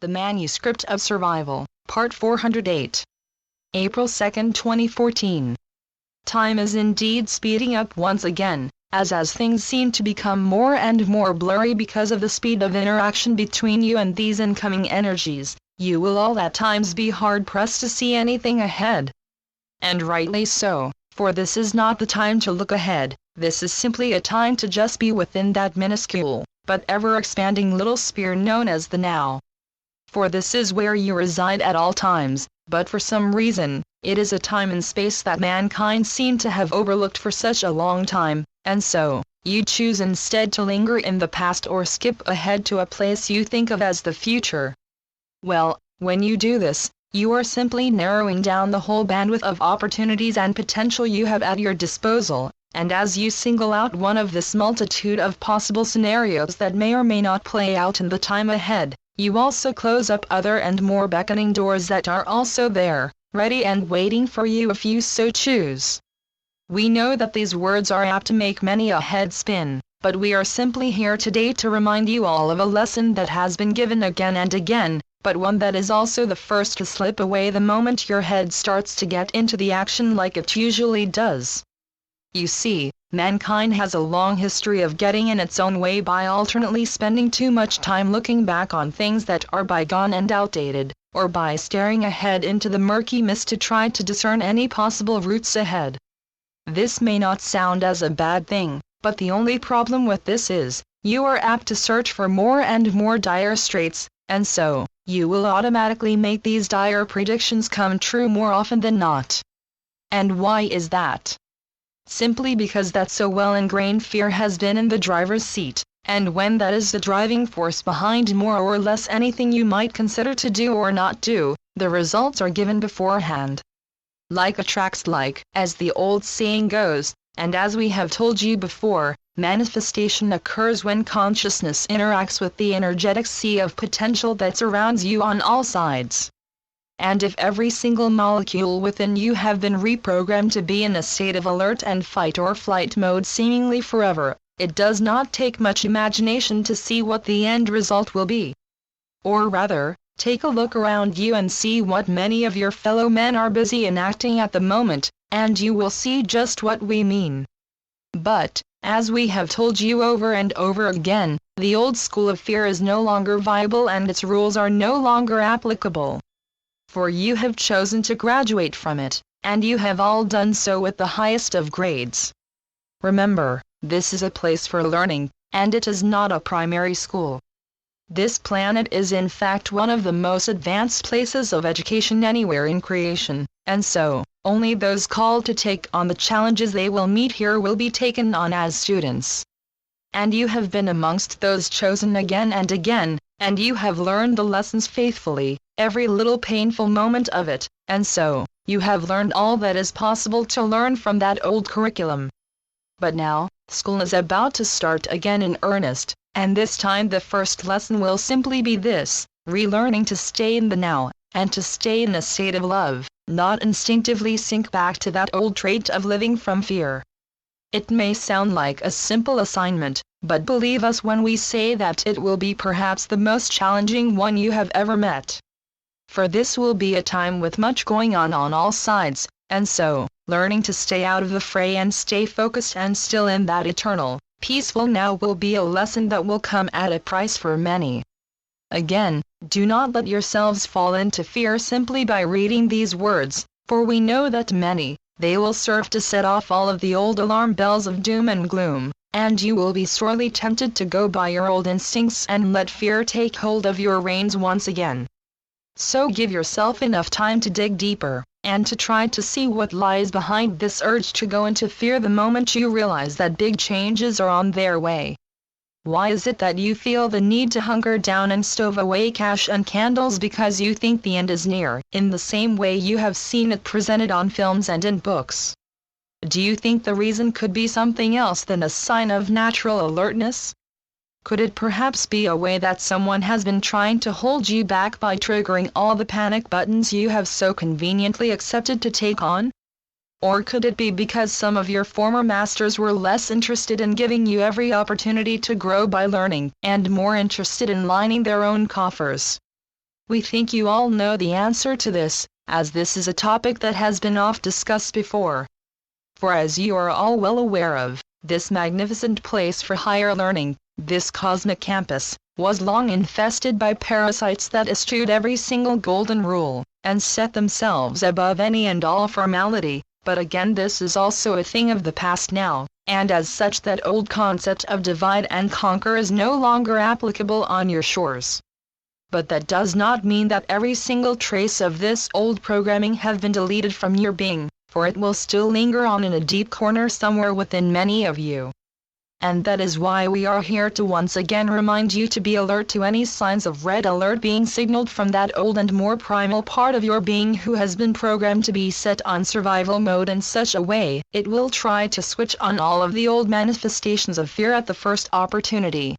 The Manuscript of Survival, Part 408. April 2, 2014. Time is indeed speeding up once again, as things seem to become more and more blurry because of the speed of interaction between you and these incoming energies. You will all at times be hard-pressed to see anything ahead. And rightly so, for this is not the time to look ahead, this is simply a time to just be within that minuscule, but ever-expanding little sphere known as the now. For this is where you reside at all times, but for some reason, it is a time and space that mankind seem to have overlooked for such a long time, and so, you choose instead to linger in the past or skip ahead to a place you think of as the future. Well, when you do this, you are simply narrowing down the whole bandwidth of opportunities and potential you have at your disposal, and as you single out one of this multitude of possible scenarios that may or may not play out in the time ahead, you also close up other and more beckoning doors that are also there, ready and waiting for you if you so choose. We know that these words are apt to make many a head spin, but we are simply here today to remind you all of a lesson that has been given again and again, but one that is also the first to slip away the moment your head starts to get into the action like it usually does. You see, mankind has a long history of getting in its own way by alternately spending too much time looking back on things that are bygone and outdated, or by staring ahead into the murky mist to try to discern any possible routes ahead. This may not sound as a bad thing, but the only problem with this is, you are apt to search for more and more dire straits, and so, you will automatically make these dire predictions come true more often than not. And why is that? Simply because that so well-ingrained fear has been in the driver's seat, and when that is the driving force behind more or less anything you might consider to do or not do, the results are given beforehand. Like attracts like, as the old saying goes, and as we have told you before, manifestation occurs when consciousness interacts with the energetic sea of potential that surrounds you on all sides. And if every single molecule within you have been reprogrammed to be in a state of alert and fight or flight mode seemingly forever, it does not take much imagination to see what the end result will be. Or rather, take a look around you and see what many of your fellow men are busy enacting at the moment, and you will see just what we mean. But, as we have told you over and over again, the old school of fear is no longer viable and its rules are no longer applicable. For you have chosen to graduate from it, and you have all done so with the highest of grades. Remember, this is a place for learning, and it is not a primary school. This planet is in fact one of the most advanced places of education anywhere in creation, and so, only those called to take on the challenges they will meet here will be taken on as students. And you have been amongst those chosen again and again, and you have learned the lessons faithfully, every little painful moment of it, and so, you have learned all that is possible to learn from that old curriculum. But now, school is about to start again in earnest, and this time the first lesson will simply be this, relearning to stay in the now, and to stay in a state of love, not instinctively sink back to that old trait of living from fear. It may sound like a simple assignment, but believe us when we say that it will be perhaps the most challenging one you have ever met. For this will be a time with much going on all sides, and so, learning to stay out of the fray and stay focused and still in that eternal, peaceful now will be a lesson that will come at a price for many. Again, do not let yourselves fall into fear simply by reading these words, for we know that many, they will serve to set off all of the old alarm bells of doom and gloom, and you will be sorely tempted to go by your old instincts and let fear take hold of your reins once again. So give yourself enough time to dig deeper, and to try to see what lies behind this urge to go into fear the moment you realize that big changes are on their way. Why is it that you feel the need to hunker down and stove away cash and candles because you think the end is near, in the same way you have seen it presented on films and in books? Do you think the reason could be something else than a sign of natural alertness? Could it perhaps be a way that someone has been trying to hold you back by triggering all the panic buttons you have so conveniently accepted to take on? Or could it be because some of your former masters were less interested in giving you every opportunity to grow by learning, and more interested in lining their own coffers? We think you all know the answer to this, as this is a topic that has been oft discussed before. For as you are all well aware of, this magnificent place for higher learning, this cosmic campus, was long infested by parasites that eschewed every single golden rule, and set themselves above any and all formality. But again, this is also a thing of the past now, and as such that old concept of divide and conquer is no longer applicable on your shores. But that does not mean that every single trace of this old programming have been deleted from your being, for it will still linger on in a deep corner somewhere within many of you. And that is why we are here to once again remind you to be alert to any signs of red alert being signaled from that old and more primal part of your being who has been programmed to be set on survival mode in such a way it will try to switch on all of the old manifestations of fear at the first opportunity.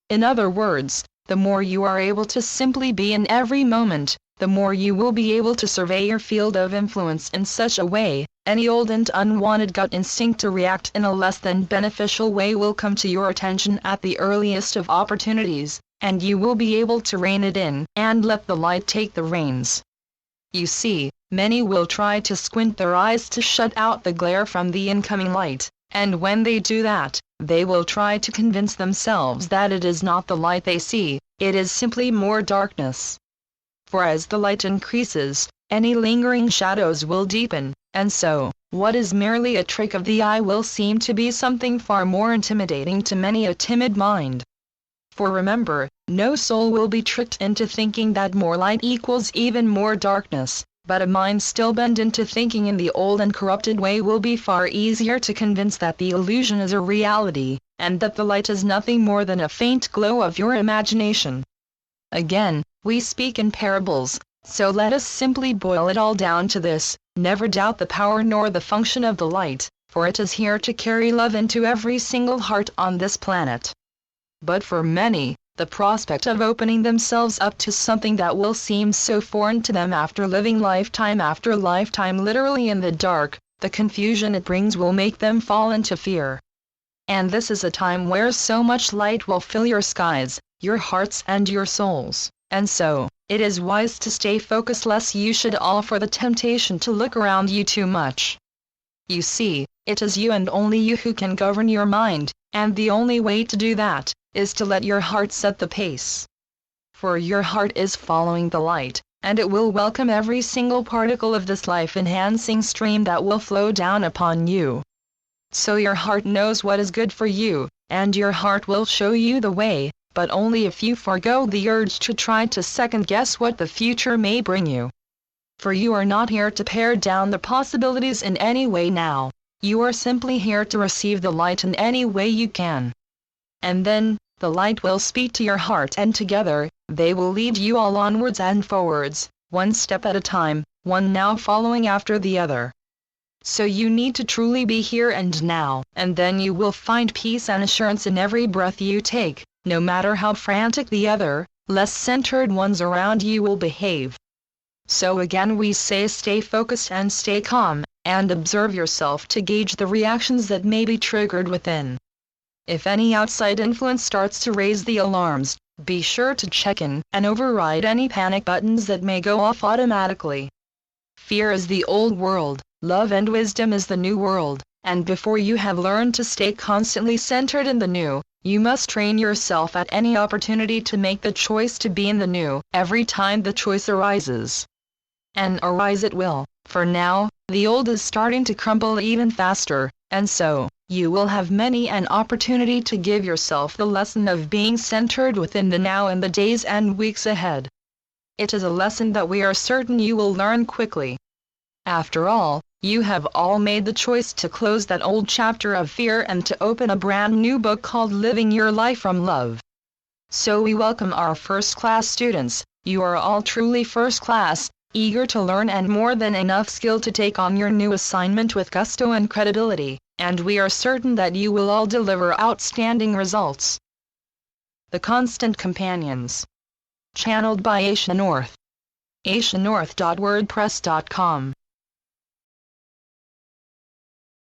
In other words, the more you are able to simply be in every moment, the more you will be able to survey your field of influence in such a way, any old and unwanted gut instinct to react in a less than beneficial way will come to your attention at the earliest of opportunities, and you will be able to rein it in, and let the light take the reins. You see, many will try to squint their eyes to shut out the glare from the incoming light, and when they do that, they will try to convince themselves that it is not the light they see, it is simply more darkness. For as the light increases, any lingering shadows will deepen, and so, what is merely a trick of the eye will seem to be something far more intimidating to many a timid mind. For remember, no soul will be tricked into thinking that more light equals even more darkness, but a mind still bent into thinking in the old and corrupted way will be far easier to convince that the illusion is a reality, and that the light is nothing more than a faint glow of your imagination. Again, we speak in parables, so let us simply boil it all down to this: never doubt the power nor the function of the light, for it is here to carry love into every single heart on this planet. But for many, the prospect of opening themselves up to something that will seem so foreign to them after living lifetime after lifetime literally in the dark, the confusion it brings will make them fall into fear. And this is a time where so much light will fill your skies, your hearts and your souls, and so, it is wise to stay focused lest you should fall for the temptation to look around you too much. You see, it is you and only you who can govern your mind, and the only way to do that is to let your heart set the pace. For your heart is following the light, and it will welcome every single particle of this life-enhancing stream that will flow down upon you. So your heart knows what is good for you, and your heart will show you the way, but only if you forego the urge to try to second-guess what the future may bring you. For you are not here to pare down the possibilities in any way now, you are simply here to receive the light in any way you can. And then, the light will speak to your heart and together, they will lead you all onwards and forwards, one step at a time, one now following after the other. So you need to truly be here and now, and then you will find peace and assurance in every breath you take, no matter how frantic the other, less centered ones around you will behave. So again we say stay focused and stay calm, and observe yourself to gauge the reactions that may be triggered within. If any outside influence starts to raise the alarms, be sure to check in and override any panic buttons that may go off automatically. Fear is the old world, love and wisdom is the new world, and before you have learned to stay constantly centered in the new, you must train yourself at any opportunity to make the choice to be in the new, every time the choice arises. And arise it will, for now, the old is starting to crumble even faster, and so, you will have many an opportunity to give yourself the lesson of being centered within the now in the days and weeks ahead. It is a lesson that we are certain you will learn quickly. After all, you have all made the choice to close that old chapter of fear and to open a brand new book called Living Your Life from Love. So we welcome our first-class students. You are all truly first-class, eager to learn and more than enough skill to take on your new assignment with gusto and credibility, and we are certain that you will all deliver outstanding results. The Constant Companions. Channeled by Asia North. asianorth.wordpress.com